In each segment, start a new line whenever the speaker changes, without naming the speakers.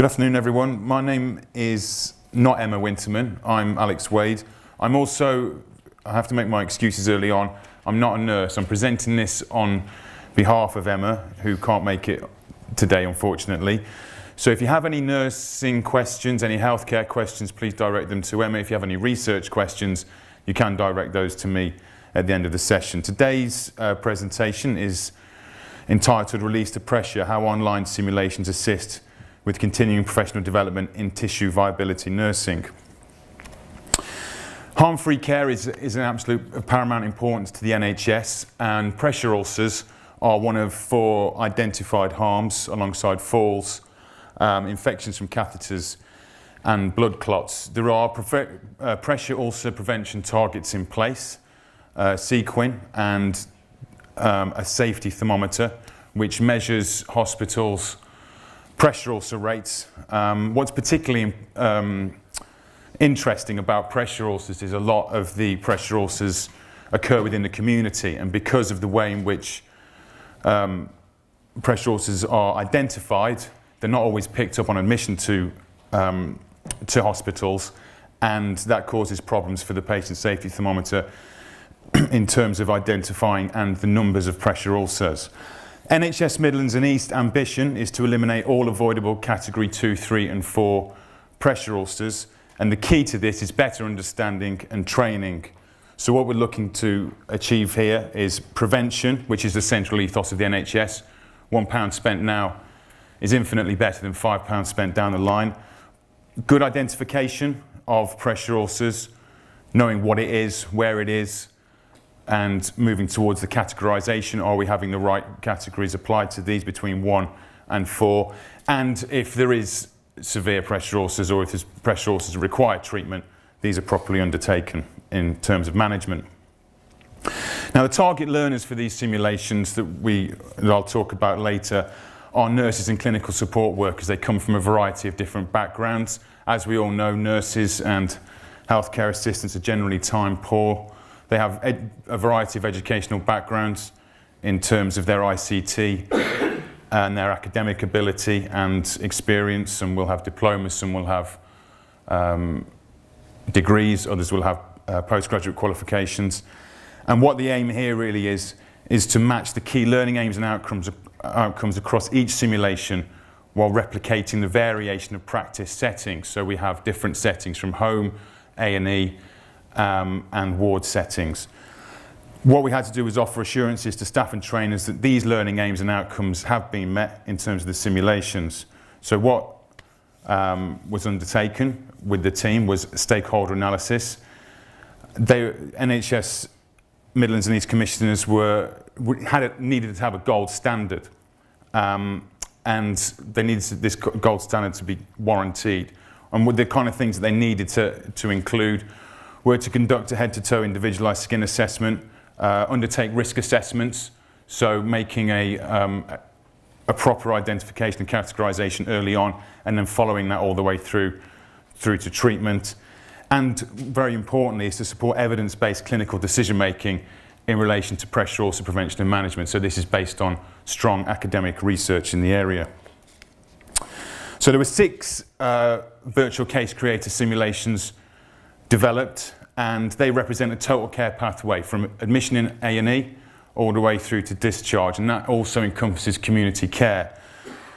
Good afternoon, everyone. My name is not Emma Winterman. I'm Alex Wade. I have to make my excuses early on. I'm not a nurse. I'm presenting this on behalf of Emma, who can't make it today, unfortunately. So if you have any nursing questions, any healthcare questions, please direct them to Emma. If you have any research questions, you can direct those to me at the end of the session. Today's presentation is entitled Release to Pressure, How Online Simulations Assist with Continuing Professional Development in Tissue Viability Nursing. Harm-free care is an absolute paramount importance to the NHS, and pressure ulcers are one of 4 identified harms alongside falls, infections from catheters and blood clots. There are pressure ulcer prevention targets in place, sequin and a safety thermometer which measures hospitals' pressure ulcer rates. What's particularly interesting about pressure ulcers is a lot of the pressure ulcers occur within the community, and because of the way in which pressure ulcers are identified, they're not always picked up on admission to hospitals, and that causes problems for the patient safety thermometer in terms of identifying and the numbers of pressure ulcers. NHS Midlands and East ambition is to eliminate all avoidable category 2, 3 and 4 pressure ulcers, and the key to this is better understanding and training. So what we're looking to achieve here is prevention, which is the central ethos of the NHS. £1 spent now is infinitely better than £5 spent down the line. Good identification of pressure ulcers, knowing what it is, where it is, and moving towards the categorisation. Are we having the right categories applied to these between 1 and 4? And if there is severe pressure ulcers, or if there's pressure ulcers that require treatment, these are properly undertaken in terms of management. Now, the target learners for these simulations that I'll talk about later are nurses and clinical support workers. They come from a variety of different backgrounds. As we all know, nurses and healthcare assistants are generally time poor. They have a variety of educational backgrounds in terms of their ICT and their academic ability and experience. Some will have diplomas, some will have degrees, others will have postgraduate qualifications. And what the aim here really is to match the key learning aims and outcomes across each simulation while replicating the variation of practice settings. So we have different settings from home, A&E, and ward settings. What we had to do was offer assurances to staff and trainers that these learning aims and outcomes have been met in terms of the simulations. So what was undertaken with the team was stakeholder analysis. NHS Midlands and East commissioners needed to have a gold standard, and they needed this gold standard to be warranted. And with the kind of things that they needed to include were to conduct a head-to-toe individualised skin assessment, undertake risk assessments, so making a proper identification and categorisation early on, and then following that all the way through to treatment. And very importantly, is to support evidence-based clinical decision-making in relation to pressure ulcer prevention and management. So this is based on strong academic research in the area. So there were 6 virtual case creator simulations developed, and they represent a total care pathway from admission in A&E all the way through to discharge, and that also encompasses community care.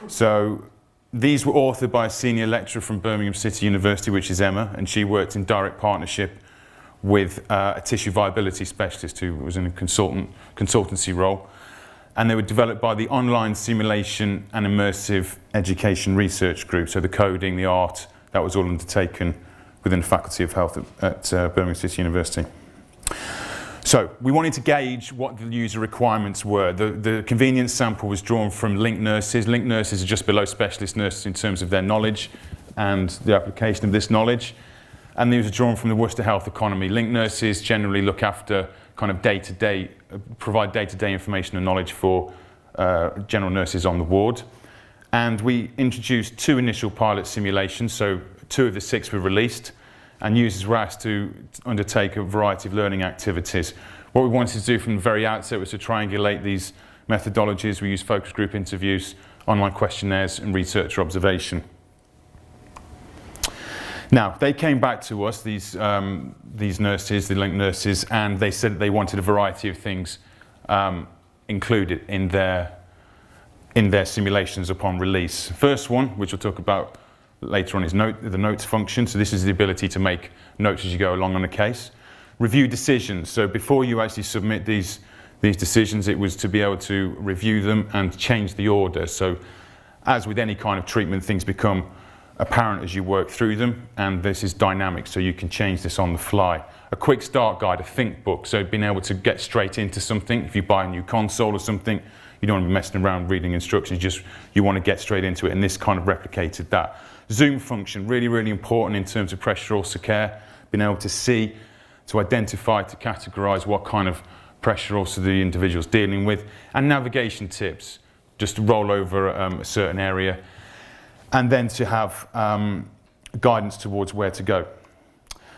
So these were authored by a senior lecturer from Birmingham City University, which is Emma, and she worked in direct partnership with a tissue viability specialist who was in a consultancy role, and they were developed by the Online Simulation and Immersive Education Research Group. So the coding, the art, that was all undertaken within the Faculty of Health at Birmingham City University. So we wanted to gauge what the user requirements were. The convenience sample was drawn from linked nurses. Linked nurses are just below specialist nurses in terms of their knowledge and the application of this knowledge. And these are drawn from the Worcester Health Economy. Linked nurses generally look after kind of day-to-day, provide day-to-day information and knowledge for general nurses on the ward. And we introduced 2 initial pilot simulations, so 2 of the 6 were released, and users were asked to undertake a variety of learning activities. What we wanted to do from the very outset was to triangulate these methodologies. We used focus group interviews, online questionnaires, and researcher observation. Now, they came back to us, these nurses, the linked nurses, and they said they wanted a variety of things included in their simulations upon release. First one, which we'll talk about later on, is the notes function. So this is the ability to make notes as you go along on a case. Review decisions. So before you actually submit these decisions, it was to be able to review them and change the order. So as with any kind of treatment, things become apparent as you work through them, and this is dynamic, so you can change this on the fly. A quick start guide, a think book, so being able to get straight into something. If you buy a new console or something, you don't want to be messing around reading instructions, you want to get straight into it, and this kind of replicated that. Zoom function, really, really important in terms of pressure ulcer care, being able to see, to identify, to categorize what kind of pressure ulcer the individual's dealing with, and navigation tips, just to roll over a certain area, and then to have guidance towards where to go.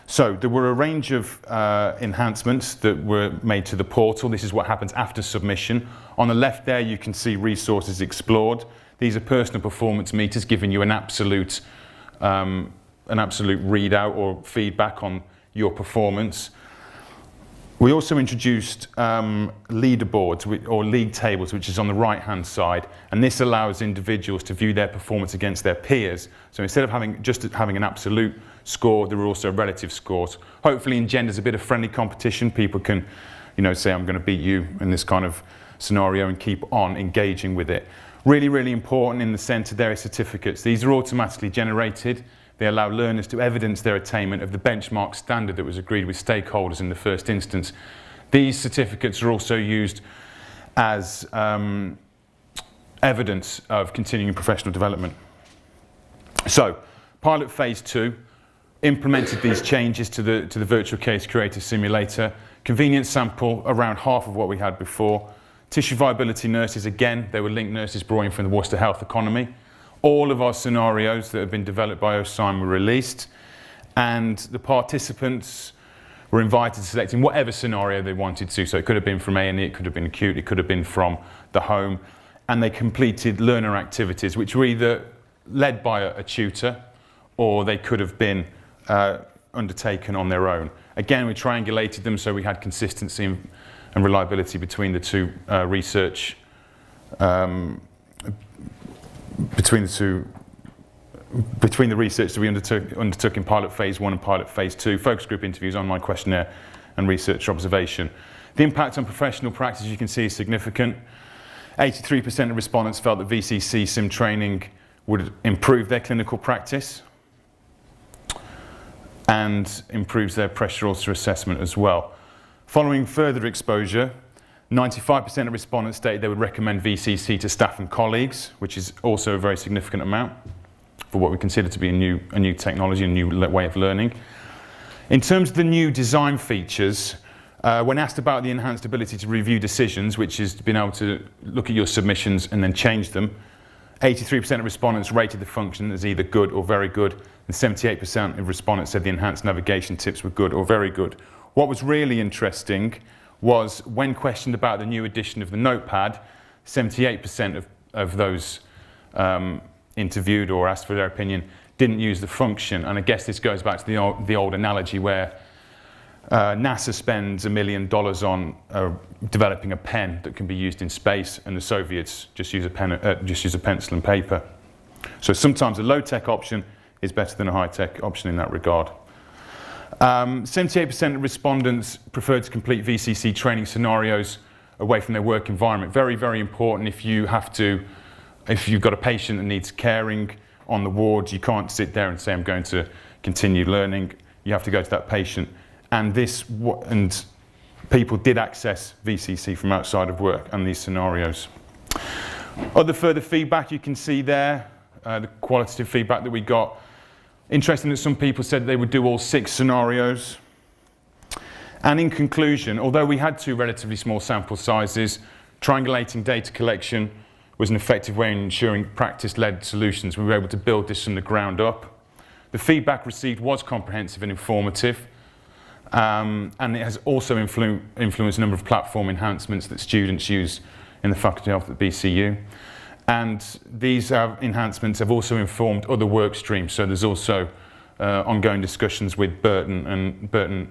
So there were a range of enhancements that were made to the portal. This is what happens after submission. On the left there, you can see resources explored. These are personal performance meters giving you an absolute readout or feedback on your performance. We also introduced leaderboards or league tables, which is on the right-hand side, and this allows individuals to view their performance against their peers. So instead of having an absolute score, there are also relative scores. Hopefully engenders a bit of friendly competition. People can, say I'm going to beat you in this kind of scenario and keep on engaging with it. Really, really important in the center there are certificates. These are automatically generated. They allow learners to evidence their attainment of the benchmark standard that was agreed with stakeholders in the first instance. These certificates are also used as evidence of continuing professional development. So, pilot phase 2 implemented these changes to the virtual case creator simulator. Convenient sample, around half of what we had before. Tissue viability nurses, again, they were linked nurses brought in from the Worcester Health Economy. All of our scenarios that have been developed by OSIM were released, and the participants were invited to select in whatever scenario they wanted to. So it could have been from A&E, it could have been acute, it could have been from the home, and they completed learner activities, which were either led by a tutor, or they could have been undertaken on their own. Again, we triangulated them so we had consistency and reliability between the two research between the research that we undertook in pilot phase 1 and pilot phase 2, focus group interviews, online questionnaire, and research observation. The impact on professional practice, you can see, is significant. 83% of respondents felt that VCC sim training would improve their clinical practice and improves their pressure ulcer assessment as well. Following further exposure, 95% of respondents stated they would recommend VCC to staff and colleagues, which is also a very significant amount for what we consider to be a new technology, a new way of learning. In terms of the new design features, when asked about the enhanced ability to review decisions, which is being able to look at your submissions and then change them, 83% of respondents rated the function as either good or very good, and 78% of respondents said the enhanced navigation tips were good or very good. What was really interesting was when questioned about the new edition of the notepad, 78% of those interviewed or asked for their opinion didn't use the function. And I guess this goes back to the old analogy where NASA spends $1 million on developing a pen that can be used in space, and the Soviets just use a pencil and paper. So sometimes a low-tech option is better than a high-tech option in that regard. 78% of respondents preferred to complete VCC training scenarios away from their work environment. Very, very important if you've got a patient that needs caring on the ward, you can't sit there and say, I'm going to continue learning. You have to go to that patient. And people did access VCC from outside of work and these scenarios. Other further feedback you can see there, the qualitative feedback that we got. Interesting that some people said they would do all 6 scenarios. And in conclusion, although we had 2 relatively small sample sizes, triangulating data collection was an effective way in ensuring practice-led solutions. We were able to build this from the ground up. The feedback received was comprehensive and informative, and it has also influenced a number of platform enhancements that students use in the Faculty of Health at BCU. And these enhancements have also informed other work streams. So there's also ongoing discussions with Burton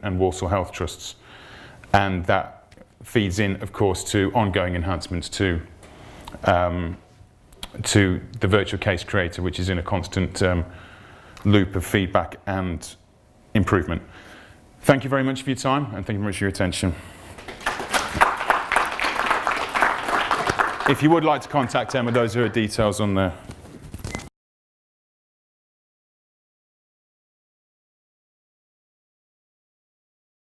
and Walsall Health Trusts, and that feeds in, of course, to ongoing enhancements to the virtual case creator, which is in a constant loop of feedback and improvement. Thank you very much for your time, and thank you very much for your attention. If you would like to contact Emma, those are her details on the